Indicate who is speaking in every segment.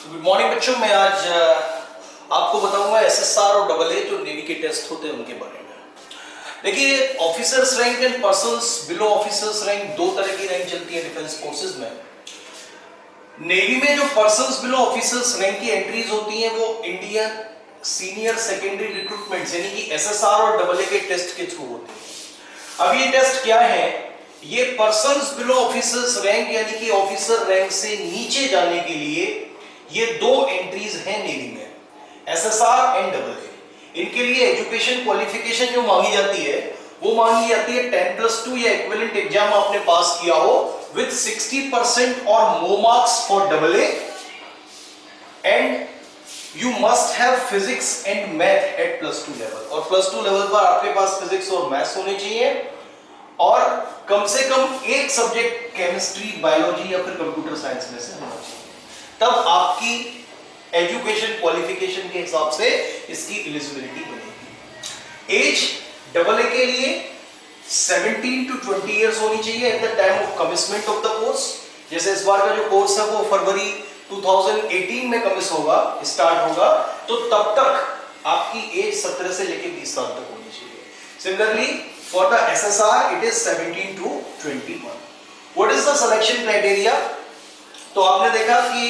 Speaker 1: Good morning बच्चों, मैं आज आपको बताऊंगा एसएसआर और डबल ए जो नेवी के टेस्ट होते हैं उनके बारे में। देखिए, officers rank and persons below officers rank, दो तरह की रैंक चलती है डिफेंस फोर्सेस में। नेवी में जो पर्सन्स बिलो ऑफिसर्स रैंक की एंट्रीज होती हैं वो इंडियन सीनियर सेकेंडरी रिक्रूटमेंट यानी कि एसएसआर और डबल ए के टेस्ट के थ्रू होती है। अब ये टेस्ट क्या है? ये पर्सन्स बिलो ऑफिसर्स रैंक यानी कि ऑफिसर रैंक से नीचे जाने के लिए ये दो एंट्रीज हैं नेवी में, एसएसआर एंड डबल ए। इनके लिए एजुकेशन क्वालिफिकेशन जो मांगी जाती है वो मांगी जाती है 10+2 या इक्विवेलेंट एग्जाम आपने पास किया हो विद 60% और more marks for double A, and you must have physics and math at +2 level. और +2 लेवल पर आपके पास फिजिक्स और मैथ्स होने चाहिए और कम से कम एक सब्जेक्ट केमिस्ट्री, बायोलॉजी या फिर कंप्यूटर साइंस में से होना चाहिए। तब आपकी एजुकेशन क्वालिफिकेशन के हिसाब से इसकी एलिजिबिलिटी बनेगी। एज डबल ए के लिए 17 to 20 इयर्स होनी चाहिए at the time of commitment of the course. जैसे इस बार का जो कोर्स है वो फरवरी 2018 में कमिट होगा, स्टार्ट होगा, तो तब तक आपकी एज 17 से लेकर 20 साल तक होनी चाहिए। Similarly for the SSR it is 17 to 21। What is the selection criteria? तो आपने देखा कि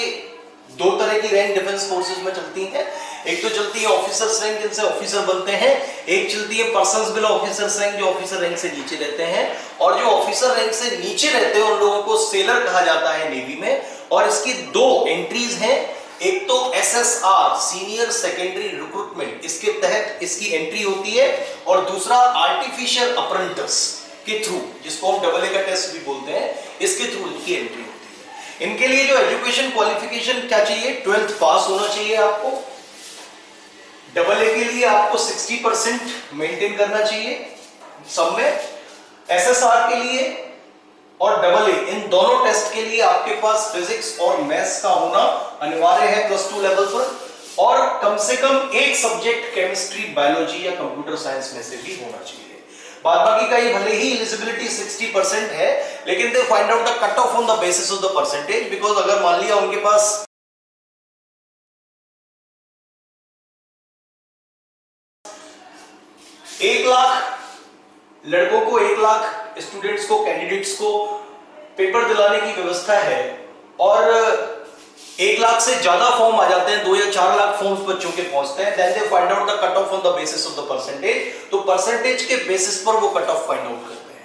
Speaker 1: दो तरह की रैंक डिफेंस फोर्सेस में चलती हैं। एक तो चलती है ऑफिसर्स रैंक जिनसे ऑफिसर बनते हैं, एक चलती है पर्सन्स बिलो ऑफिसर्स रैंक जो ऑफिसर रैंक से नीचे रहते हैं। और जो ऑफिसर रैंक से नीचे रहते हैं उन लोगों को सेलर कहा जाता है नेवी में। और इसकी दो एंट्रीज हैं, एक तो एसएसआर सीनियर सेकेंडरी रिक्रूटमेंट, इसके तहत इसकी एंट्री होती है, और दूसरा आर्टिफिशियल अप्रेंटिस के थ्रू, जिसको हम डबल ए का टेस्ट भी बोलते हैं, इसके थ्रू इनकी एंट्री। इनके लिए जो एजुकेशन क्वालिफिकेशन क्या चाहिए? 12th पास होना चाहिए आपको। डबल ए के लिए आपको 60% मेंटेन करना चाहिए सब में। एसएसआर के लिए और डबल ए, इन दोनों टेस्ट के लिए आपके पास फिजिक्स और मैथ्स का होना अनिवार्य है +2 लेवल पर, और कम से कम एक सब्जेक्ट केमिस्ट्री, बायोलॉजी या कंप्यूटर साइंस में से भी होना चाहिए। बाद बाकी का ये भले ही एलिजिबिलिटी 60% है, लेकिन दे find out the cut off on the basis of the percentage. Because अगर मान लिया उनके पास 1 लाख लड़कों को, 1 लाख स्टूडेंट्स को, कैंडिडेट्स को पेपर दिलाने की व्यवस्था है, और 1 लाख से ज्यादा फॉर्म आ जाते हैं, 2 या 4 लाख फॉर्म्स बच्चों के पहुंचते हैं, then they find out the cut off on the basis of the percentage. तो परसेंटेज के बेसिस पर वो कट ऑफ फाइंड आउट करते हैं।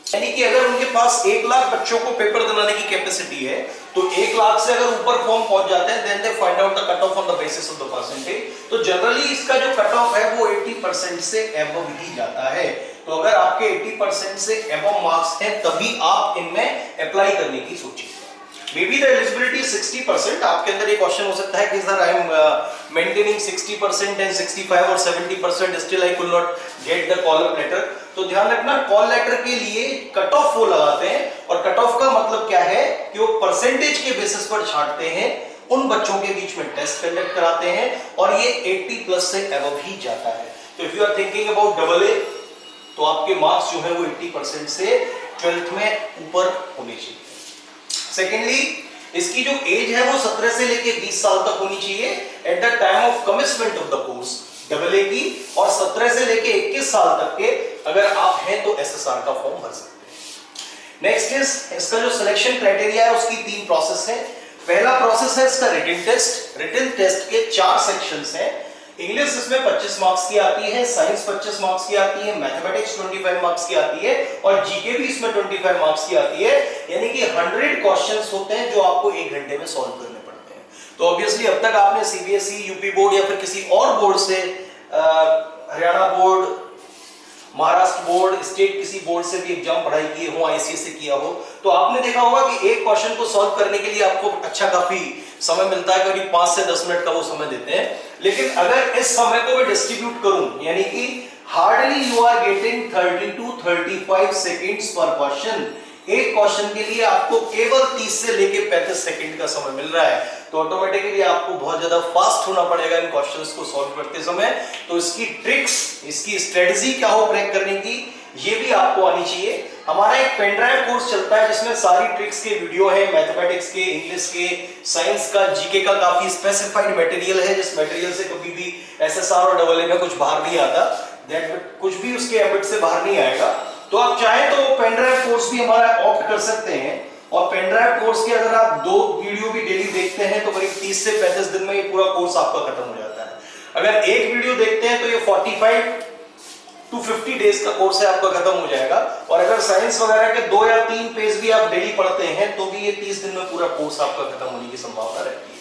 Speaker 1: यानी कि अगर उनके पास 1 लाख बच्चों को पेपर दिलाने की कैपेसिटी है, तो 1 लाख से अगर ऊपर फॉर्म पहुंच जाते हैं, then they find out the cut off on the basis of the percentage. तो जनरली इसका जो कट ऑफ है वो 80% से एबव ही जाता है। तो अगर आपके 80% से एबव मार्क्स हैं, तभी आप इनमें अप्लाई करने की सोचिए। Maybe the eligibility is 60%। आपके अंदर ये क्वेश्चन हो सकता है कि sir I am maintaining 60% and 65 और 70%, still I could not get the call up later. तो ध्यान रखना, कॉल लेटर के लिए कट ऑफ वो लगाते हैं, और कट ऑफ का मतलब क्या है कि वो परसेंटेज के बेसिस पर छांटते हैं, उन बच्चों के बीच में टेस्ट कंडक्ट कराते हैं, और ये 80+ से एबव ही जाता है। तो if you are thinking about double A, तो आपके मार्क्स जो है वो 80% से 12th में ऊपर होने चाहिए। सेकेंडली, इसकी जो एज है वो 17 से लेके 20 साल तक होनी चाहिए at the time of commitment of the course double A की, और 17 से लेके 21 साल तक के अगर आप हैं तो एसएसआर का फॉर्म भर सकते हैं। नेक्स्ट इज इसका जो सिलेक्शन क्राइटेरिया है उसकी 3 प्रोसेस है। पहला प्रोसेस है इसका रिटन टेस्ट। रिटन टेस्ट के 4 सेक्शंस हैं। इंग्लिश इसमें 25 मार्क्स की आती है, साइंस 25 मार्क्स की आती है, मैथमेटिक्स 25 मार्क्स की आती है, और जीके भी इसमें 25 मार्क्स की आती है। यानी कि 100 क्वेश्चंस होते हैं जो आपको 1 घंटे में सॉल्व करने पड़ते हैं। तो ऑब्वियसली अब तक आपने सीबीएसई, यूपी बोर्ड या फिर किसी और बोर्ड से, Haryana board, Maharashtra board, state किसी बोर्ड से भी एग्जाम पढ़ाई किए हो, आईसीएस से किया हो, तो आपने देखा होगा कि एक क्वेश्चन को सॉल्व करने के लिए आपको अच्छा काफी समय मिलता है, करीब 5 से 10 मिनट का वो समय देते हैं। लेकिन अगर इस समय को मैं डिस्ट्रीब्यूट करूं, यानी कि hardly you are getting 30 to 35 seconds पर क्वेश्चन। एक क्वेश्चन के लिए आपको केवल 30 से लेके 35 सेकंड का समय मिल रहा है, तो ऑटोमेटिकली आपको बहुत ज्यादा फास्ट होना पड़ेगा इन क्वेश्चंस को सॉल्व करते समय। तो इसकी ट्रिक्स, इसकी स्ट्रेटजी क्या हो क्रैक करने की, ये भी आपको आनी चाहिए। हमारा एक पेन ड्राइव कोर्स चलता है जिसमें सारी ट्रिक्स के वीडियो है, मैथमेटिक्स के, इंग्लिश के, साइंस का, जीके का काफी स्पेसिफाइड मटेरियल है, जिस मटेरियल से कभी भी एसएसआर और डबल ए में कुछ बाहर नहीं आता, कुछ भी उसके एम्बिट से बाहर नहीं आएगा। तो आप चाहें तो पेन ड्राइव कोर्स भी हमारा ऑप्ट कर सकते हैं, और पेन ड्राइव कोर्स के अगर आप 2 वीडियो भी डेली देखते हैं तो करीब 30 से 35 दिन में ये पूरा कोर्स आपका खत्म हो जाता है। अगर एक वीडियो देखते हैं तो ये 45 to 50 डेज का कोर्स है, आपका खत्म हो जाएगा। और अगर साइंस वगैरह के 2 या 3 पेज भी आप डेली पढ़ते हैं तो भी ये 30 दिन में पूरा कोर्स आपका खत्म होने की संभावना रहती है।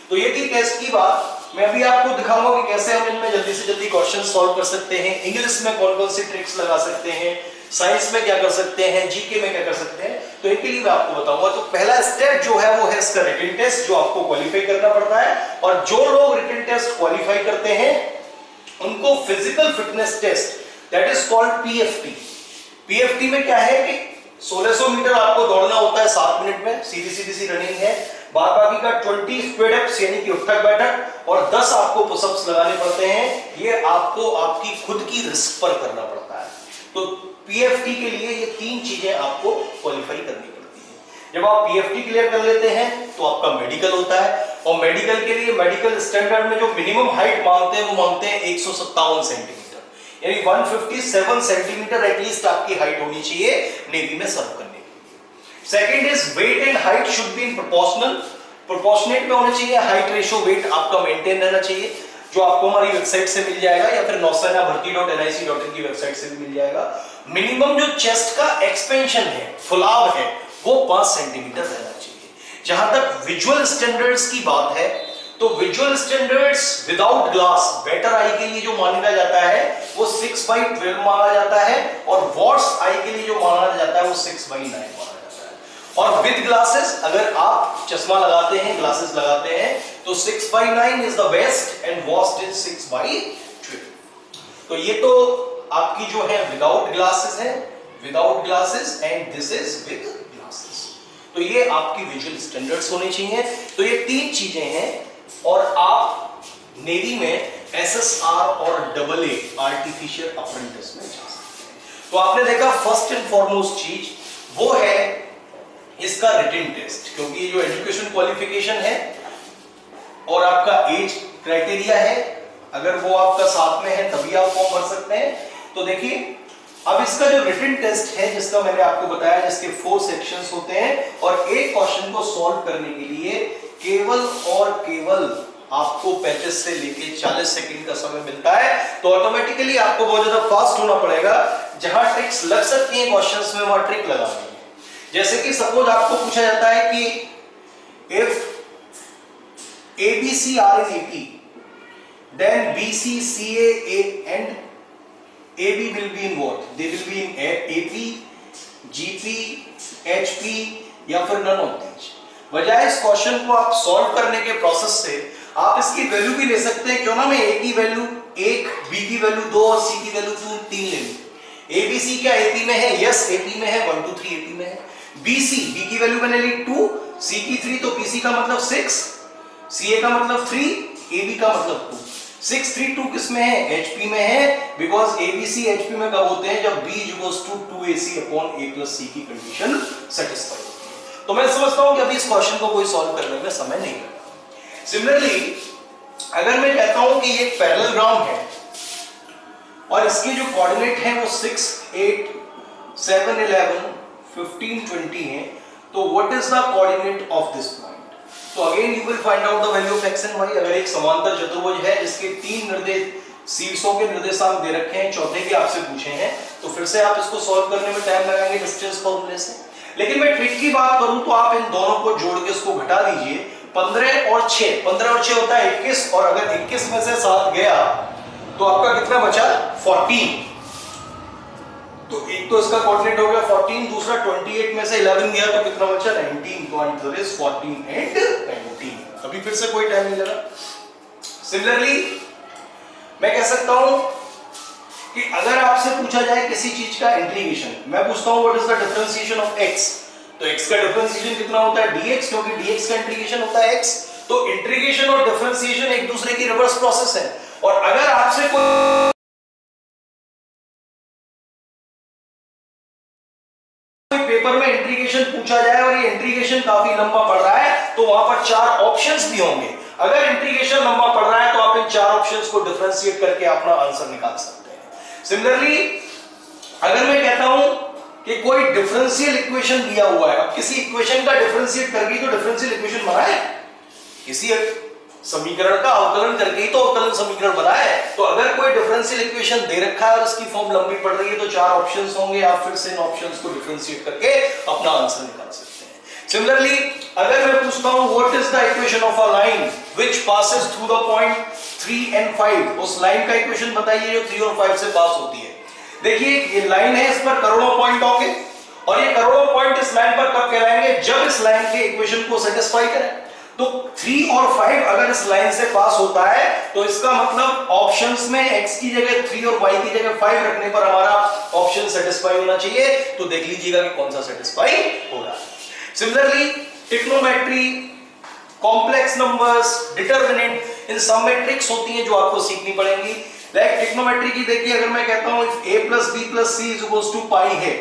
Speaker 1: तो ये थी टेस्ट की बात। मैं अभी आपको दिखाऊंगा कि कैसे हम इनमें जल्दी से जल्दी क्वेश्चन सॉल्व कर सकते हैं, इंग्लिश में कौन कौन सी ट्रिक्स लगा सकते हैं, साइंस में क्या कर सकते हैं, जीके में क्या कर सकते हैं। तो इनके लिए मैं आपको बताऊंगा। तो पहला स्टेप जो है वो है इसका रिटन टेस्ट, जो आपको क्वालिफाई करना पड़ता है। और जो लोग रिटन टेस्ट क्वालिफाई करते हैं उनको physical fitness test, that is called PFT. PFT में क्या है कि 1600 मीटर आपको दौड़ना होता है 7 मिनट में, सीधी सीधी सी रनिंग है। बाद बाकी का 20 स्क्वाड अप्स यानी कि उठक बैठक और 10 आपको पुशअप्स लगाने पड़ते हैं। ये आपको आपकी खुद की रिस्क पर करना पड़ता है। तो पीएफटी के लिए ये 3 चीजें आपको क्वालिफाई करनी पड़ती है। जब आप पीएफटी क्लियर कर लेते हैं तो आपका मेडिकल होता है, और मेडिकल के लिए मेडिकल स्टैंडर्ड में जो मिनिमम हाइट मांगते हैं वो मांगते हैं 157 सेंटीमीटर, यानी 157 सेंटीमीटर एटलीस्ट आपकी हाइट होनी चाहिए नेवी में सर्व करने के लिए। Second is weight and height should be in proportionate में होना चाहिए। हाइट रेशियो वेट आपका मेंटेन रहना चाहिए, जो आपको हमारी वेबसाइट से मिल जाएगा या फिर nausena.bharti.nic.in की वेबसाइट से भी मिल जाएगा। मिनिमम जो चेस्ट का एक्सपेंशन है, फुलाव है, वो 5 सेंटीमीटर रहना चाहिए। जहां तक विजुअल स्टैंडर्ड्स की बात है तो visual standards without glass better I के लिए जो माना जाता है वो 6/12 माना जाता है, और वर्स आई के लिए जो माना जाता है वो 6/9 माना जाता है। और विद ग्लासेस अगर आप चश्मा लगाते हैं, ग्लासेस लगाते हैं, तो 6/9 is the best and worst is 6/12। तो ये तो आपकी जो है विदाउट ग्लासेस है, without glasses, and this is with glasses. तो ये आपकी विजुअल स्टैंडर्ड्स होने चाहिए। तो ये 3 चीजें हैं, और आप नेवी में एसएसआर और डबल ए आर्टिफिशियल अप्रेंटिस में जा सकते हैं। तो आपने देखा फर्स्ट एंड फॉरमोस्ट चीज वो है इसका रिटन टेस्ट, क्योंकि जो एजुकेशन क्वालिफिकेशन है और आपका एज क्राइटेरिया है, अगर वो आपका साथ में है तभी आप फॉर्म भर सकते हैं। तो देखिए अब इसका जो रिटन टेस्ट है, जिसका मैंने आपको बताया, जिसके 4 सेक्शंस होते हैं, और एक क्वेश्चन को सॉल्व करने के लिए केवल और केवल आपको 35 से लेके 40 सेकंड का समय मिलता है। तो ऑटोमेटिकली आपको बहुत ज्यादा फास्ट होना पड़ेगा। जहां ट्रिक्स लग सकती हैं क्वेश्चंस में, वहां ट्रिक लगानी है। जैसे कि सपोज आपको पूछा जाता है कि if ABC are in AP, then BC, CA and AB will be in what? They will be in AP, GP, HP या फिर none of these। बजाय इस क्वेश्चन को आप सॉल्व करने के प्रोसेस से आप इसकी वैल्यू भी ले सकते हैं। क्यों ना मैं A की वैल्यू 1, B की वैल्यू 2 और C की वैल्यू 3 ले लूं। ABC क्या AP में है? यस AP में है, 1 2 3 AP में है। BC, B की वैल्यू मैंने ली 2, C की 3, तो BC का मतलब 6, CA का मतलब 3, AB का मतलब 2। 6 3 2 किस में है? HP में है, बिकॉज ABC HP में कब होते हैं? जब B इक्वल्स टू 2AC/A+C की कंडीशन सेटिस्फाई होती है। तो मैं समझता हूं कि अभी इस क्वेश्चन को कोई सॉल्व करने में समय नहीं लगता। सिमिलरली अगर मैं कहता हूं कि ये पैरेललोग्राम है और इसके जो कोऑर्डिनेट हैं वो 6 8 7 11 15 20 हैं, तो what is the coordinate of this point? तो again you will find out the value of x and y। अगर एक समांतर चतुर्भुज है जिसके 3 निर्देश शीर्षों के निर्देशांक दे रखे हैं, चौथे के आपसे पूछे हैं, तो फिर से आप इसको सॉल्व करने में टाइम लगाएंगे डिस्टेंस फॉर्मूले से। लेकिन मैं ट्रिक की बात करूं तो आप इन दोनों को जोड़ के इसको घटा दीजिए। 15 और 6 होता है 21, और अगर 21 में से 7 गया तो आपका कितना बचा? 14। तो एक तो इसका कोऑर्डिनेट हो गया 14, दूसरा 28 में से 11 गया तो कितना बचा? 19। तो आंसर इज 14 एंड 19। अभी फिर से कोई टाइम नहीं लगा। सिमिलरली मैं कह सकता हूं कि अगर आपसे पूछा जाए किसी चीज का इंटीग्रेशन, मैं पूछता हूं what is the differentiation of x, तो x का डिफरेंशिएशन कितना होता है? dx, क्योंकि dx का इंटीग्रेशन होता है x। तो इंटीग्रेशन और डिफरेंशिएशन एक दूसरे की रिवर्स प्रोसेस है। और अगर आपसे कोई पेपर में इंट्रीगेशन पूछा जाए और ये इंट्रीगेशन काफी लंबा पड़ रहा है तो वहां पर 4 ऑप्शंस भी होंगे। अगर इंट्रीगेशन लंबा पड़ रहा है तो आप इन 4 ऑप्शंस को डिफरेंशिएट करके अपना आंसर निकाल सकते हैं। सिमिलरली अगर मैं कहता हूं कि कोई डिफरेंशियल इक्वेशन दिया हुआ है, अब किसी इक्वेशन का डिफरेंशिएट करके तो डिफरेंशियल इक्वेशन बना है, किसी समीकरण का अवकलन करके ही तो अवकलन समीकरण बना है। तो अगर कोई डिफरेंशियल इक्वेशन दे रखा है और उसकी फॉर्म लंबी पड़ रही है तो 4 ऑप्शंस होंगे, आप फिर से इन ऑप्शंस को डिफरेंशिएट करके अपना आंसर निकाल सकते हैं। सिमिलरली अगर मैं पूछता हूं what is the equation of a line which passes through the point 3 and 5, उस लाइन का इक्वेशन बताइए जो 3 और 5 से पास होती है। देखिए ये लाइन है, इस पर करोड़ों पॉइंट होंगे और ये करोड़ों पॉइंट इस लाइन पर कब कहलाएंगे, जब इस लाइन के इक्वेशन को सेटिस्फाई करें। तो 3 और 5 अगर इस लाइन से पास होता है तो इसका मतलब ऑप्शंस में x की जगह 3 और y की जगह 5 रखने पर हमारा ऑप्शन सेटिस्फाई होना चाहिए। तो देख लीजिएगा कि कौन सा सेटिस्फाई हो रहा है। Similarly trigonometry, complex numbers, determinant, इन सब में ट्रिक्स होती हैं जो आपको सीखनी पड़ेंगी। लाइक ट्रिग्नोमेट्री की देखिए, अगर मैं कहता हूं if a plus b plus c is equals to pi है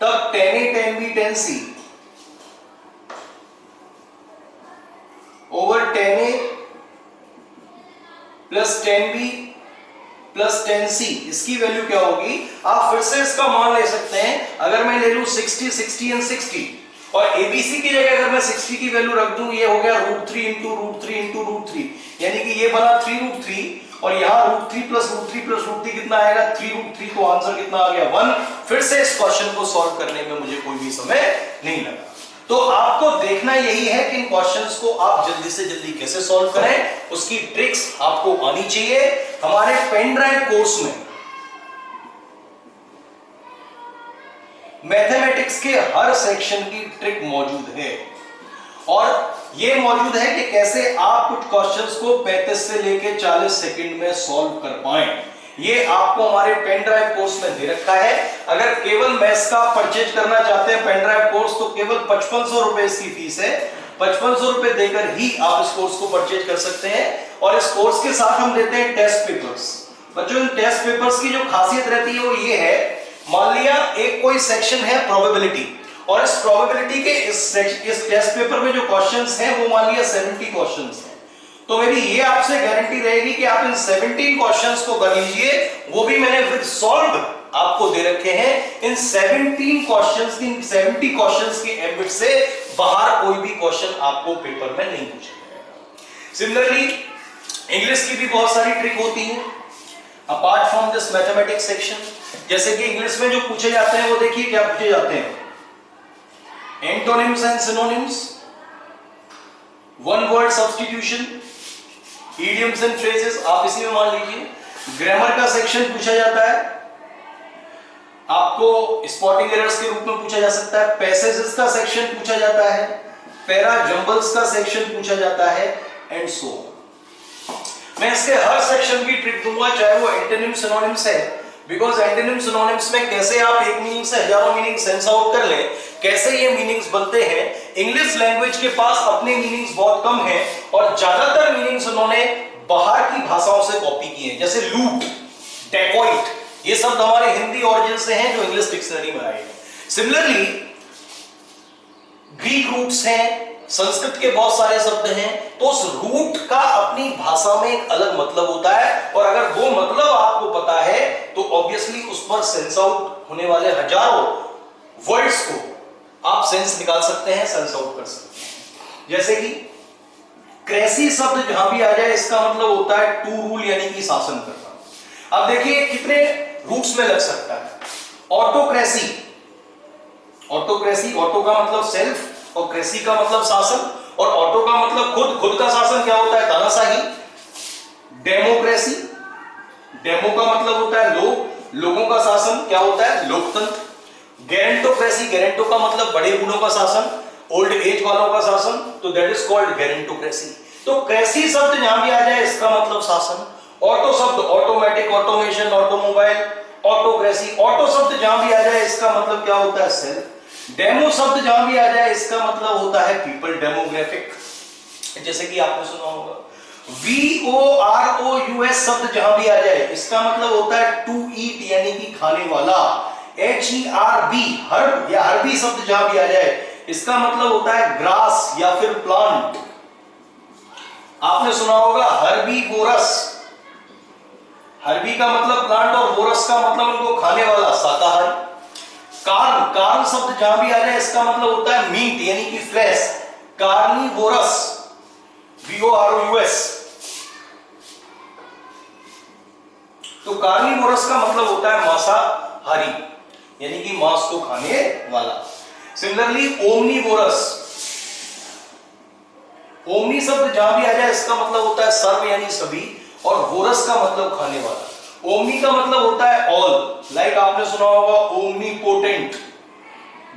Speaker 1: तब tan a tan b tan c over tan a plus tan b plus tan c, इसकी वैल्यू क्या होगी। आप फिर से इसका मान ले सकते हैं। अगर मैं ले लूं 60 60 एंड 60 और abc की जगह अगर मैं 60 की वैल्यू रख दूं, ये हो गया √3 इंटू √3 इंटू √3, यानी कि ये बना 3√3 और यहां √3 प्लस √3 प्लस √3 कितना आएगा 3√3, तो आंसर कितना आ गया 1। फिर से इस क्वेश्चन को सॉल्व करने में मुझे कोई भी समय नहीं लगा। तो आपको देखना यही है कि इन क्वेश्चंस को आप जल्दी से जल्दी कैसे सॉल्व करें, उसकी ट्रिक्स आपको आनी चाहिए। हमारे पेन ड्राइव कोर्स में मैथमेटिक्स के हर सेक्शन की ट्रिक मौजूद है और यह मौजूद है कि कैसे आप कुछ क्वेश्चंस को 35 से लेकर 40 सेकंड में सॉल्व कर पाएं। ये आपको हमारे पेन ड्राइव कोर्स में दे रखा है। अगर केवल मैथ्स का परचेज करना चाहते हैं पेन ड्राइव कोर्स तो केवल 5500 रुपए इसकी फीस है। 5500 रुपए देकर ही आप इस कोर्स को परचेज कर सकते हैं और इस कोर्स के साथ हम देते हैं टेस्ट पेपर्स। बच्चों इन टेस्ट पेपर्स की जो खासियत रहती है वो ये है, मान लिया एक कोई सेक्शन है प्रोबेबिलिटी और इस प्रोबेबिलिटी के इस टेस्ट पेपर में जो क्वेश्चंस हैं वो मान लिया 70 क्वेश्चंस हैं, तो मेरी ये आपसे गारंटी रहेगी कि आप इन 17 क्वेश्चंस को कर लीजिए, वो भी मैंने विद सॉल्व आपको दे रखे हैं। इन 70 क्वेश्चंस की एम्बिट से बाहर कोई भी क्वेश्चन आपको पेपर में नहीं पूछा जाएगा। सिमिलरली इंग्लिश की भी बहुत सारी ट्रिक होती है apart from this mathematics section. जैसे कि इंग्लिश में जो पूछे जाते हैं वो देखिए क्या पूछे जाते हैं, antonyms and synonyms, one word substitution, idioms and phrases, आप इसी में मान लीजिए। ग्रामर का सेक्शन पूछा जाता है, आपको स्पॉटिंग एरर्स के रूप में पूछा जा सकता है। पैसेजेस का सेक्शन पूछा जाता है, पैरा जंबल्स का सेक्शन पूछा जाता है एंड सो ऑन। मैं इसके हर सेक्शन की ट्रिक दूंगा, चाहे वो एंटोनिम सिनोनिम्स है, बिकॉज एंटोनिम सिनोनिम्स में कैसे आप एक मीनिंग से हजारों मीनिंग सेंस आउट कर लें, कैसे ये मीनिंग्स बनते हैं। इंग्लिश लैंग्वेज के पास अपने मीनिंग्स बहुत कम हैं और ज्यादातर मीनिंग्स उन्होंने बाहर की भाषाओं से कॉपी किए हैं, जैसे लूट, डेकॉइट, ये शब्द हमारे हिंदी ओरिजिन से हैं जो इंग्लिश डिक्शनरी में आए हैं। सिमिलरली ग्रीक रूट्स हैं, संस्कृत के बहुत सारे शब्द हैं, तो उस रूट का अपनी भाषा में एक अलग मतलब होता है और अगर वो मतलब आपको पता है तो ऑब्वियसली उस पर सेंस आउट होने वाले हजारों वर्ड्स को आप सेंस निकाल सकते हैं, सेंस आउट कर सकते हैं। जैसे कि क्रेसी शब्द जहां भी आ जाए इसका मतलब होता है टू रूल, यानी कि शासन करना। अब देखिए कितने रूट्स में लग सकता है। ऑटोक्रेसी, ऑटोक्रेसी, ऑटो का मतलब सेल्फ और क्रेसी का मतलब शासन, और ऑटो का मतलब खुद, खुद का शासन क्या होता है तानाशाही। डेमोक्रेसी, डेमो का मतलब होता है लोग, लोगों का शासन क्या होता है लोकतंत्र। गेरेंटोक्रेसी, गेरेंटो का मतलब बड़े बूढ़ों का शासन, ओल्ड एज वालों का शासन, तो दैट इज कॉल्ड गेरेंटोक्रेसी। तो क्रेसी शब्द जहां भी आ जाए इसका मतलब शासन। ऑटो शब्द automatic, automation, automobile, autocracy. Auto शब्द जहां भी आ जाए इसका मतलब क्या होता है सेल्फ। डेमो शब्द जहां भी आ जाए इसका मतलब होता है पीपल, डेमोग्राफिक, जैसे कि आपने सुना होगा। VOROUS शब्द जहां भी आ जाए इसका मतलब होता है टू ईट, यानी कि खाने वाला। HERB, हर्ब या हर्बी शब्द जहां भी आ जाए इसका मतलब होता है ग्रास या फिर प्लांट। आपने सुना होगा हर्बीवोरस, हर्बी का मतलब प्लांट और वोरस का मतलब उनको खाने वाला शाकाहारी। कार्न, कार्न शब्द जहां भी आ जाए इसका मतलब होता है मीट यानी कि फ्लैश, कार्निवोरस, VOROUS। तो कार्निवोरस का मतलब होता है मांसाहारी यानी कि मांस को खाने वाला। सिमिलरली ओमनीवोरस, ओमनी शब्द जहां भी आ जाए इसका मतलब होता है सर्व यानी सभी, और वोरस का मतलब खाने वाला। ओमनी का मतलब होता है ऑल, लाइक आपने सुना होगा ओमनीपोटेंट।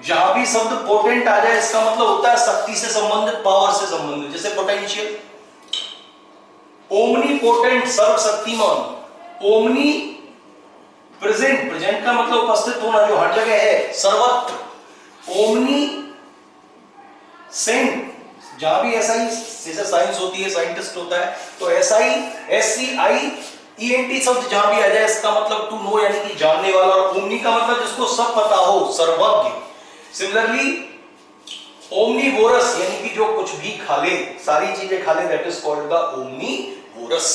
Speaker 1: जहां भी शब्द पोटेंट आ जाए इसका मतलब होता है शक्ति से संबंधित, पावर से संबंधित, जैसे पोटेंशियल। ओमनीपोटेंट सर्वशक्तिमान। ओमनी प्रेजेंट, प्रेजेंट का मतलब उपस्थित होना, जो हर जगह है, सर्वत्र। ओमनी सेंट, जहां भी ऐसा ही जैसे साइंस होती है, साइंटिस्ट होता है, तो ऐसा ही SCIENT शब्द जहां भी आ जाए इसका मतलब टू नो यानी कि जानने वाला, और ओमनी का मतलब जिसको सब पता हो, सर्वज्ञ। सिमिलरली ओमनीवोरस यानी कि जो कुछ भी खा ले, सारी चीजें खा ले, that is called the omnivorous.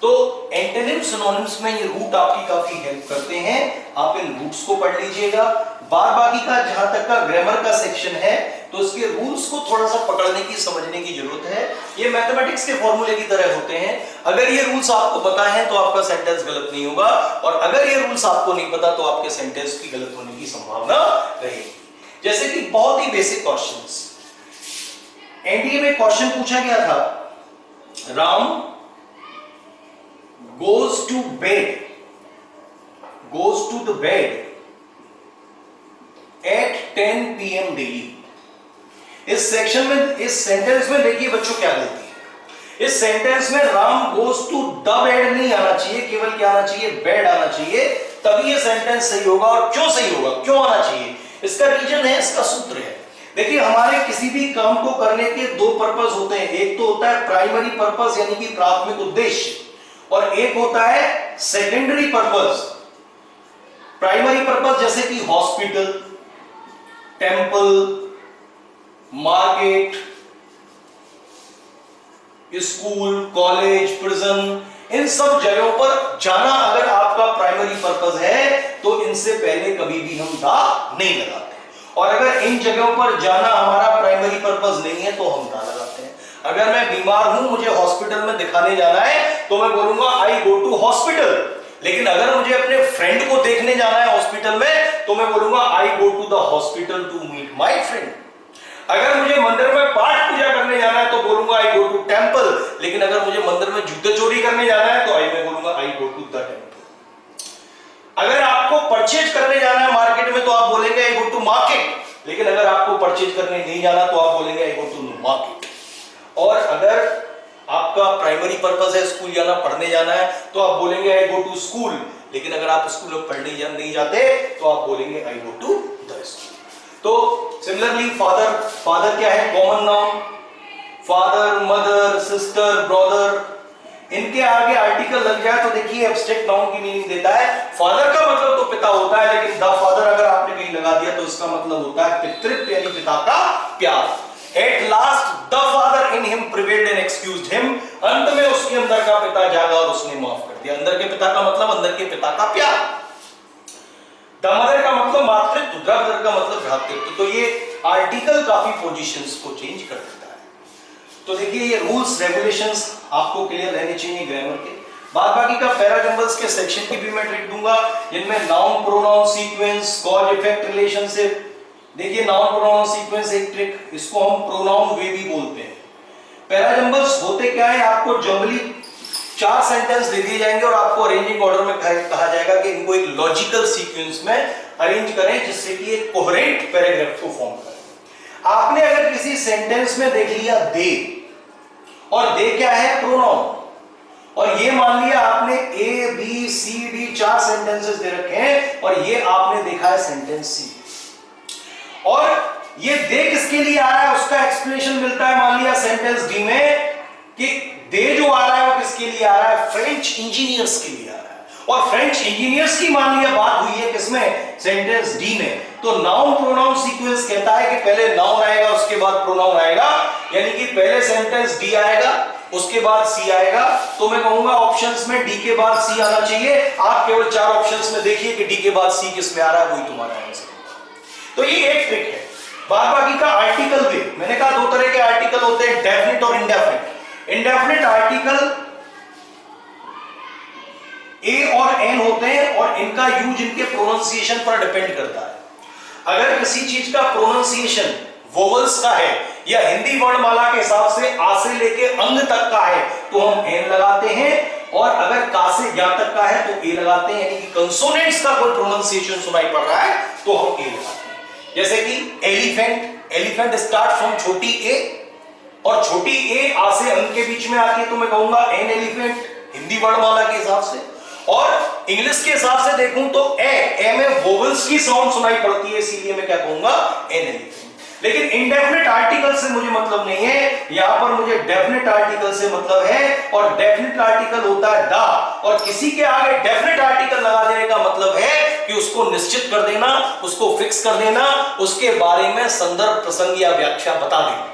Speaker 1: तो एंटोनिम सिनोनिम्स में ये रूट आपकी काफी हेल्प करते हैं, आप इन रूट्स को पढ़ लीजिएगा। बाकी का जहां तक का ग्रामर का सेक्शन है तो इसके रूल्स को थोड़ा सा पकड़ने की, समझने की जरूरत है। ये मैथमेटिक्स के फॉर्मूले की तरह होते हैं, अगर ये रूल्स आपको पता है तो आपका सेंटेंस गलत नहीं होगा, और अगर ये रूल्स आपको नहीं पता तो आपके सेंटेंस की गलत होने की संभावना रहेगी। जैसे कि बहुत ही बेसिक क्वेश्चंस, एनडीए में क्वेश्चन पूछा गया था, Ram goes to bed at 10 PM daily। इस सेक्शन में, इस सेंटेंस में देखिए बच्चों क्या गलती है। इस सेंटेंस में Ram goes to the bed नहीं आना चाहिए, केवल क्या आना चाहिए, बेड आना चाहिए, तभी ये सेंटेंस सही होगा। और क्यों सही होगा, क्यों आना चाहिए, इसका रीजन है, इसका सूत्र है। देखिए हमारे किसी भी काम को करने के दो पर्पस होते हैं, एक तो होता है प्राइमरी पर्पस यानी कि प्राथमिक उद्देश्य, और एक होता है सेकेंडरी पर्पस। प्राइमरी पर्पस जैसे कि hospital, temple, market, school, college, prison, इन सब जगहों पर जाना अगर आपका प्राइमरी पर्पस है तो इनसे पहले कभी भी हम दा नहीं लगाते, और अगर इन जगहों पर जाना हमारा प्राइमरी पर्पस नहीं है तो हम दा लगाते हैं। अगर मैं बीमार हूं, मुझे हॉस्पिटल में दिखाने जाना है तो मैं बोलूंगा आई गो टू हॉस्पिटल, लेकिन अगर मुझे अपने फ्रेंड को देखने जाना है हॉस्पिटल में तो मैं बोलूंगा I go to the hospital to meet my friend. अगर मुझे मंदिर में पाठ पूजा करने जाना है तो बोलूंगा आई गो टू टेंपल, लेकिन अगर मुझे मंदिर में जूते चोरी करने जाना है तो मैं बोलूंगा I go to the temple. अगर आपको परचेज करने जाना है मार्केट में तो आप बोलेंगे आई गो टू मार्केट, लेकिन अगर आपको परचेज करने नहीं जाना तो आप बोलेंगे आई गो टू नो मार्केट। और अगर आपका प्राइमरी पर्पस है स्कूल जाना, पढ़ने जाना है, तो आप बोलेंगे आई गो टू स्कूल, लेकिन अगर आप स्कूल में पढ़ने नहीं जाते तो आप बोलेंगे आई गो टू द स्कूल। तो सिमिलरली फादर, फादर क्या है, common noun, father, mother, sister, brother, इनके आगे आर्टिकल लग जाए तो देखिए एब्स्ट्रैक्ट नाउन की मीनिंग देता है। फादर का मतलब तो पिता होता है, लेकिन द फादर अगर आपने कहीं लगा दिया तो इसका मतलब होता है पितृत्व यानी पिता का प्यार। At last the father in him prevailed and excused him। अंत में उसके अंदर का पिता जागा और उसने माफ कर दिया। अंदर के पिता का मतलब अंदर के पिता का प्यार। द मदर का मतलब मातृत्व, द ब्रदर का मतलब भ्रातृत्व। तो ये आर्टिकल काफी पोजीशंस को चेंज कर देता है। तो देखिए ये रूल्स रेगुलेशंस आपको क्लियर रहने चाहिए ग्रामर के। बाकी का पैराजंबल्स के सेक्शन की भी मैं ट्रिक दूंगा, जिनमें noun, pronoun, sequence, cause effect relationship. देखिए नाउन प्रोनाउन सीक्वेंस एक ट्रिक, इसको हम प्रोनाउन वे भी बोलते हैं। पैराजंबल्स होते क्या है, आपको जनरली 4 सेंटेंस दे दिए जाएंगे और आपको अरेंजिंग ऑर्डर में कहा जाएगा कि इनको एक लॉजिकल सीक्वेंस में अरेंज करें जिससे कि एक कोहेरेंट पैराग्राफ को फॉर्म करें। आपने अगर किसी सेंटेंस में देख लिया दे, और दे क्या है, प्रोनाउन, और ये मान लिया आपने A B C D 4 sentences दे रखे हैं और ये आपने देखा है सेंटेंस सी, और ये दे किसके लिए आ रहा है उसका एक्सप्लेनेशन मिलता है मान लिया सेंटेंस डी में कि दे जो आ रहा है वो किसके लिए आ रहा है, फ्रेंच इंजीनियर्स के लिए आ रहा है। और फ्रेंच इंजीनियर्स की मान लिया बात हुई है किसमें, सेंटेंस डी में, तो नाउन प्रोनाउन सीक्वेंस कहता है कि पहले नाउन आएगा उसके बाद प्रोनाउन आएगा, यानी कि पहले सेंटेंस डी आएगा उसके बाद सी आएगा। तो मैं कहूंगा ऑप्शंस में डी के बाद सी आना चाहिए। आप केवल 4 ऑप्शंस में देखिए कि डी के बाद सी किस में आ रहा है, वही तुम्हारा आंसर। तो ये एक ट्रिक है। बाद बाकी का आर्टिकल वे, मैंने कहा 2 तरह के आर्टिकल होते हैं, डेफिनिट और इंडेफिनिट। इंडेफिनिट आर्टिकल ए और एन होते हैं और इनका यूज इनके प्रोनाउंसिएशन पर डिपेंड करता है। अगर किसी चीज का प्रोनाउंसिएशन वोवल्स का है या हिंदी वर्णमाला के हिसाब से आ से लेके अंग तक का है तो हम एन लगाते हैं, और अगर का से या तक का है तो ए लगाते हैं, यानी कि कंसोनेंट्स का कोई प्रोनाउंसिएशन सुनाई पड़ रहा है तो हम ए लगाते हैं। जैसे कि एलिफेंट, एलिफेंट स्टार्ट फ्रॉम छोटी ए, और छोटी ए आ से अंग के बीच में आती है तो मैं कहूंगा एन एलिफेंट हिंदी वर्णमाला के हिसाब से। और इंग्लिश के हिसाब से देखूं तो ए में वोवल्स की साउंड सुनाई पड़ती है, इसीलिए मैं क्या कहूंगा एन एलिफेंट। लेकिन इंडेफिनिट आर्टिकल से मुझे मतलब नहीं है, यहां पर मुझे डेफिनिट आर्टिकल से मतलब है, और डेफिनिट आर्टिकल होता है दा, और किसी के आगे डेफिनिट आर्टिकल लगा देने का मतलब है कि उसको निश्चित कर देना, उसको फिक्स कर देना, उसके बारे में संदर्भ प्रसंग या व्याख्या बता देना।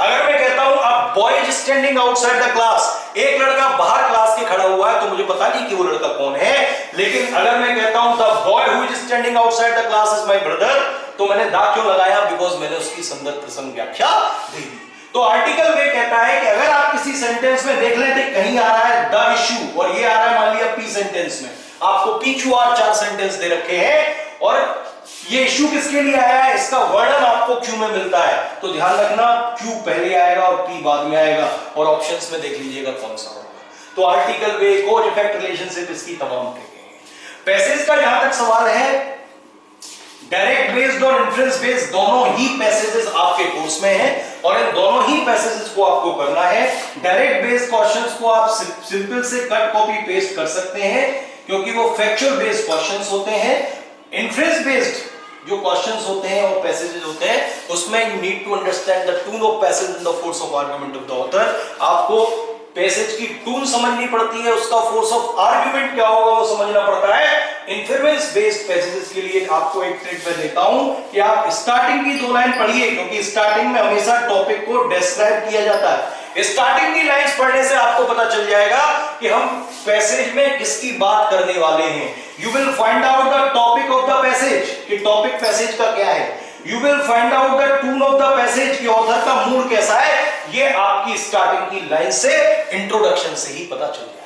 Speaker 1: अगर मैं कहता हूं अब boy is standing outside the class, एक लड़का बाहर क्लास के खड़ा हुआ है, तो मुझे पता नहीं कि वो लड़का कौन है। लेकिन अगर मैं कहता हूं the boy who is standing outside the class is my brother, तो मैंने दा क्यों लगाया? बिकॉज मैंने उसकी संदर्भ प्रसंग व्याख्या दे दी। तो आर्टिकल वे कहता है कि अगर आप किसी सेंटेंस में देख लेते कहीं आ रहा है द इश्यू और ये आ रहा है मान लिया पी सेंटेंस में, आपको पी क्यू आर 4 सेंटेंस दे रखे हैं और ये इश्यू किसके लिए आया है इसका वर्णन आपको क्यू में मिलता है, तो ध्यान रखना क्यू पहले आएगा और पी बाद में आएगा, और ऑप्शंस में देख लीजिएगा कौन सा होगा। तो आर्टिकल वे, कॉज इफेक्ट रिलेशनशिप, इसकी तमाम ट्रिकें हैं। पैसेज का जहां तक सवाल है, डायरेक्ट बेस्ड और इन्फ्रेंस बेस्ड दोनों ही पैसेजेस आपके कोर्स में हैं और इन दोनों ही पैसेजेस को आपको करना है। डायरेक्ट बेस्ड क्वेश्चंस को आप सिंपल से कट कॉपी पेस्ट कर सकते हैं क्योंकि वो फैक्चुअल बेस्ड क्वेश्चंस होते हैं। इन्फ्रेंस बेस्ड जो क्वेश्चंस होते हैं और पैसेजेस होते हैं उसमें you need to understand the tone of passage and the force of argument of the author. आपको पैसेज की टून समझनी पड़ती है, उसका फोर्स ऑफ आर्गुमेंट क्या होगा वो समझना पड़ता है। इन्फ्रेंस बेस्ड पैसेजेस के लिए आपको एक ट्रिक मैं देता हूं कि आप स्टार्टिंग की 2 लाइन पढ़िए, क्योंकि स्टार्टिंग में हमेशा टॉपिक को डिस्क्राइब किया जाता है। स्टार्टिंग की लाइंस पढ़ने से आपको पता चल जाएगा कि हम पैसेज में किसकी बात करने वाले हैं। You will find out the topic of the passage, कि टॉपिक पैसेज का क्या है। You will find out the tone of the passage, कि ऑथर का मूड कैसा है। ये आपकी स्टार्टिंग की लाइन से, इंट्रोडक्शन से ही पता चल जाएगा।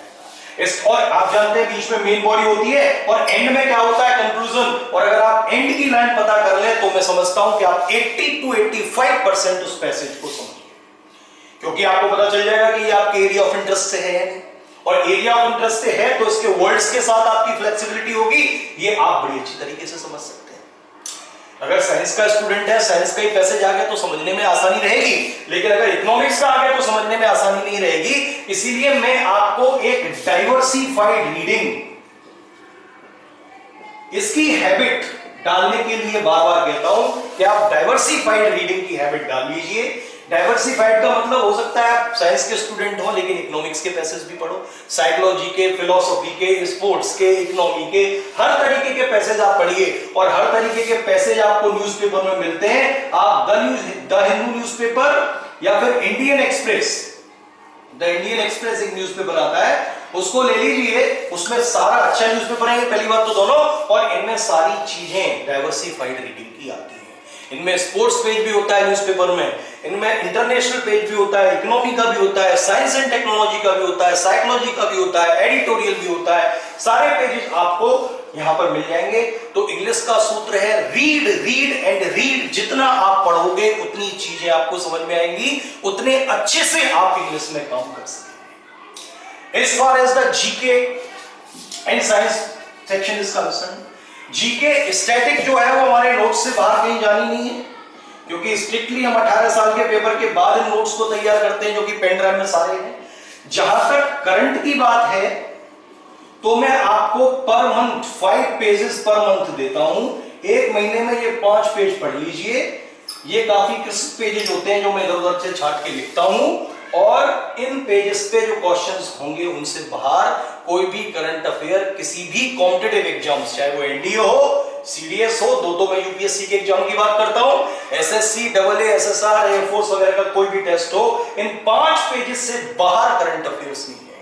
Speaker 1: और आप जानते हैं बीच में मेन बॉडी होती है और एंड में क्या होता है, कंक्लूजन। और अगर आप एंड की लाइन पता कर लें तो मैं समझता हूं कि आप 80 to 85% उस पैसेज को समझिए, क्योंकि आपको पता चल जाएगा कि ये आपके एरिया ऑफ इंटरेस्ट से है या नहीं, और एरिया ऑफ इंटरेस्ट से है तो इसके वर्ड्स के साथ आपकी फ्लेक्सिबिलिटी होगी, ये आप बड़ी अच्छी तरीके से समझ सकते हैं। अगर साइंस का स्टूडेंट है, साइंस का ही पैसेज आ गया तो समझने में आसानी रहेगी, लेकिन अगर इकोनॉमिक्स का आ गया तो समझने में आसानी नहीं रहेगी। इसीलिए मैं आपको एक डाइवर्सिफाइड रीडिंग, इसकी हैबिट डालने के लिए बार बार कहता हूं कि आप डाइवर्सिफाइड रीडिंग की हैबिट डाल लीजिए। डाइवर्सिफाइड का मतलब हो सकता है आप साइंस के स्टूडेंट हो लेकिन इकोनॉमिक्स के पैसेज भी पढ़ो, साइकोलॉजी के, फिलोसॉफी के, स्पोर्ट्स के, इकोनॉमी के, हर तरीके के पैसेज आप पढ़िए। और हर तरीके के पैसेज आपको न्यूज़पेपर में मिलते हैं। आप द हिंदू न्यूज़पेपर या फिर Indian express, the Indian express एक न्यूज़पेपर आता है, उसको ले लीजिए। उसमें सारा अच्छा न्यूज़पेपर है, पहली बात तो दोनों, और इनमें सारी चीजें डाइवर्सिफाइड रीडिंग की आती है। इनमें स्पोर्ट्स पेज भी होता है न्यूज़पेपर में, इनमें इंटरनेशनल पेज भी होता है, इकोनॉमी का भी होता है, साइंस एंड टेक्नोलॉजी का भी होता है, साइकोलॉजी का भी होता है, एडिटोरियल भी होता है। सारे पेजेस आपको यहां पर मिल जाएंगे। तो इंग्लिश का सूत्र है रीड, रीड एंड रीड। जितना आप पढ़ोगे उतनी चीजें आपको समझ में आएंगी, उतने अच्छे से आप इंग्लिश में काम कर सकेंगे। As far as the GK and science section is concerned, GK static जो है वो हमारे नोट्स से बाहर कहीं जानी नहीं है, क्योंकि स्ट्रिक्टली हम 18 साल के पेपर के बाद इन नोट्स को तैयार करते हैं जो कि पेन ड्राइव में सारे हैं। जहां तक करंट की बात है तो मैं आपको per month 5 pages per month देता हूं। एक महीने में ये 5 पेज पढ़ लीजिए। ये काफी क्रिस्प पेजेस होते हैं जो मैं इधर उधर से छाट के लिखता हूं, और इन पेजेस पे जो क्वेश्चंस होंगे उनसे बाहर कोई भी करंट अफेयर, किसी भी कॉम्पिटिटिव एग्जाम्स, चाहे वो एनडीए हो सीडीएस हो, दो मैं यूपीएससी के एग्जाम की बात करता हूं, एसएससी, डबल एसएसआर, एयरफोर्स वगैरह का कोई भी टेस्ट हो, इन 5 पेजेस से बाहर करंट अफेयर्स नहीं आएंगे।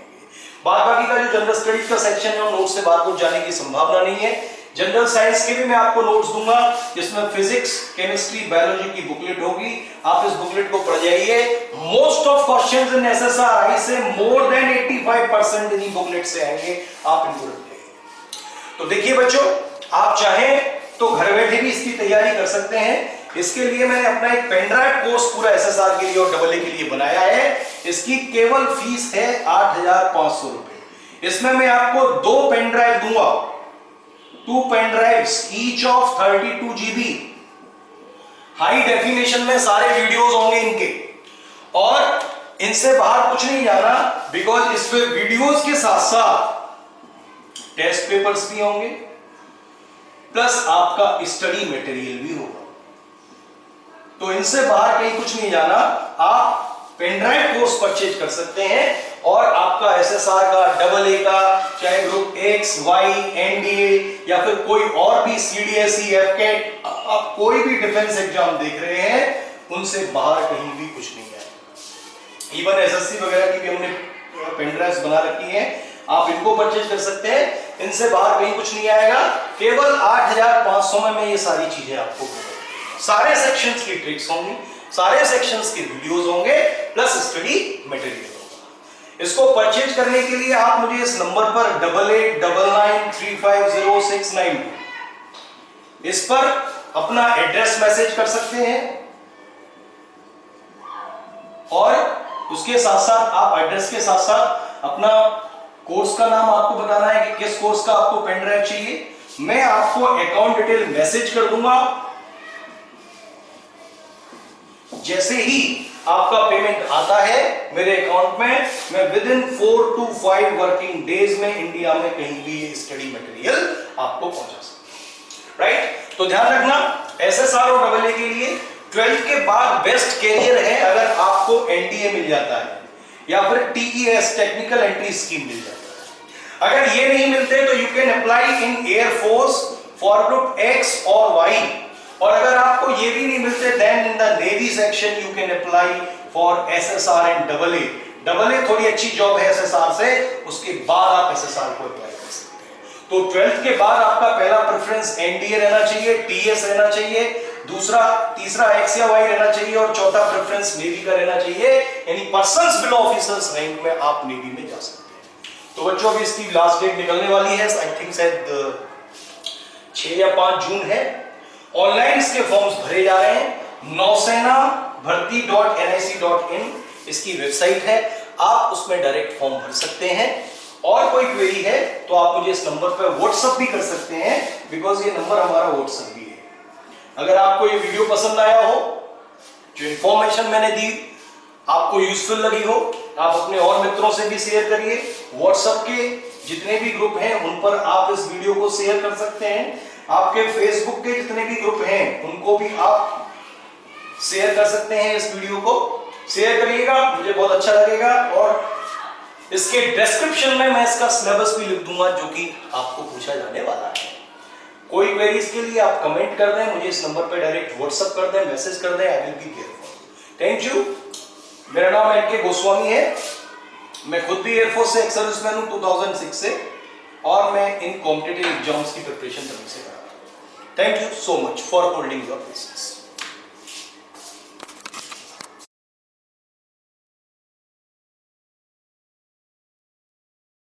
Speaker 1: बाकी का जो जनरल स्टडीज का सेक्शन है उन नोट्स से बाहर कुछ जाने की संभावना नहीं है। जनरल साइंस के भी मैं आपको नोट्स दूंगा, जिसमें फिजिक्स, केमिस्ट्री, बायोलॉजी की बुकलेट होगी। आप इस बुकलेट को पढ़ जाइए। Most of questions in SSR से मोर देन 85% इन्हीं बुकलेट से आएंगे, आप इनको रख जाइए। तो देखिए बच्चों, आप चाहें तो घर बैठे भी इसकी तैयारी कर सकते हैं। इसके लिए मैंने अपना एक पेनड्राइव कोर्स पूरा एसएसआर के लिए और डबल ए के लिए बनाया है। इसकी केवल फीस है 8,500 रुपए। इसमें मैं आपको 2 पेनड्राइव दूंगा, 2 pen drives each of 32 GB। High definition में सारे वीडियोस होंगे इनके, और इनसे बाहर कुछ नहीं जाना, बिकॉज इस पे वीडियोस के साथ साथ टेस्ट पेपर्स भी होंगे, प्लस आपका स्टडी मटेरियल भी होगा। तो इनसे बाहर कहीं कुछ नहीं जाना। आप पेनड्राइव कोर्स परचेज कर सकते हैं और आपका एसएसआर का, डबल ए का, चाहे ग्रुप एक्स, वाई, एनडीए या फिर कोई और भी सीडीएसई, एफकेट, आप कोई भी डिफेंस एग्जाम देख रहे हैं, उनसे बाहर कहीं भी कुछ नहीं है। इवन एसएससी वगैरह की भी हमने पेनड्राइव्स बना रखी है, आप इनको परचेज कर सकते हैं। इनसे बाहर कहीं कुछ नहीं आएगा। केवल 8,500 में मैं ये सारी चीजें आपको दूंगा। सारे सेक्शंस की ट्रिक्स होंगी, सारे सेक्शंस के वीडियोस होंगे, प्लस स्टडी मटेरियल होगा। इसको परचेज करने के लिए आप मुझे इस नंबर पर 8899350692 इस पर अपना एड्रेस मैसेज कर सकते हैं, और उसके साथ साथ आप एड्रेस के साथ साथ अपना कोर्स का नाम आपको बताना है कि किस कोर्स का आपको पेन ड्राइव चाहिए। मैं आपको अकाउंट डिटेल मैसेज कर दूंगा। जैसे ही आपका पेमेंट आता है मेरे अकाउंट में, मैं with in 4 to 5 working days में इंडिया में कहीं भी ये स्टडी मटेरियल आपको पहुंचा सकता है। राइट? तो ध्यान रखना, एसएसआर और डबल ए के लिए 12th के बाद बेस्ट कैरियर है अगर आपको एनडीए मिल जाता है या फिर टीईएस, टेक्निकल एंट्री स्कीम मिल जाता है। अगर ये नहीं मिलते तो you can apply in air force for group X और वाई, और अगर आपको ये भी नहीं मिलते then in the navy section you can apply for SSR and double A. Double A थोड़ी अच्छी जॉब है एसएसआर से, उसके बाद आप एसएसआर को अप्लाई कर सकते हैं। तो 12th के बाद आपका पहला प्रेफरेंस एनडीए रहना चाहिए, टीएस रहना चाहिए, दूसरा तीसरा एक्स या वाई रहना चाहिए, और चौथा प्रेफरेंस नेवी का रहना चाहिए। यानी पर्सन्स बिलो ऑफिसर्स रैंक में आप नेवी में जा सकते हैं। तो बच्चों अभी इसकी लास्ट डेट निकलने वाली है, आई थिंक शायद 6 या 5 जून है। ऑनलाइन इसके फॉर्म्स भरे जा रहे हैं। नौसेना भर्ती.nic.in इसकी वेबसाइट है, आप उसमें डायरेक्ट फॉर्म भर सकते हैं। और कोई क्वेरी है तो आप मुझे इस नंबर पर व्हाट्सएप भी कर सकते हैं, बिकॉज ये नंबर हमारा व्हाट्सएप भी है। अगर आपको ये वीडियो पसंद आया हो, जो इंफॉर्मेशन मैंने दी आपको यूजफुल लगी हो, आप अपने और मित्रों से भी शेयर करिए। व्हाट्सएप के जितने भी ग्रुप हैं उन पर आप इस वीडियो को शेयर कर सकते हैं। आपके फेसबुक के जितने भी ग्रुप हैं उनको भी आप शेयर कर सकते हैं। इस वीडियो को शेयर करिएगा, मुझे बहुत अच्छा लगेगा। और इसके डिस्क्रिप्शन में मैं इसका सिलेबस भी लिख दूंगा जो कि आपको पूछा जाने वाला है। कोई क्वेरीज के लिए आप कमेंट कर दें, मुझे इस नंबर पर डायरेक्ट व्हाट्सएप कर दें, मैसेज कर दें। I will be careful. Thank you. मेरा नाम एन के गोस्वामी है। मैं खुद भी एयरफोर्स से एक सर्विसमैन हूं 2006 से, और मैं इन कॉम्पिटिटिव एग्जाम्स की प्रिपरेशन करने से कर रहा हूं। Thank you so much for holding your patience.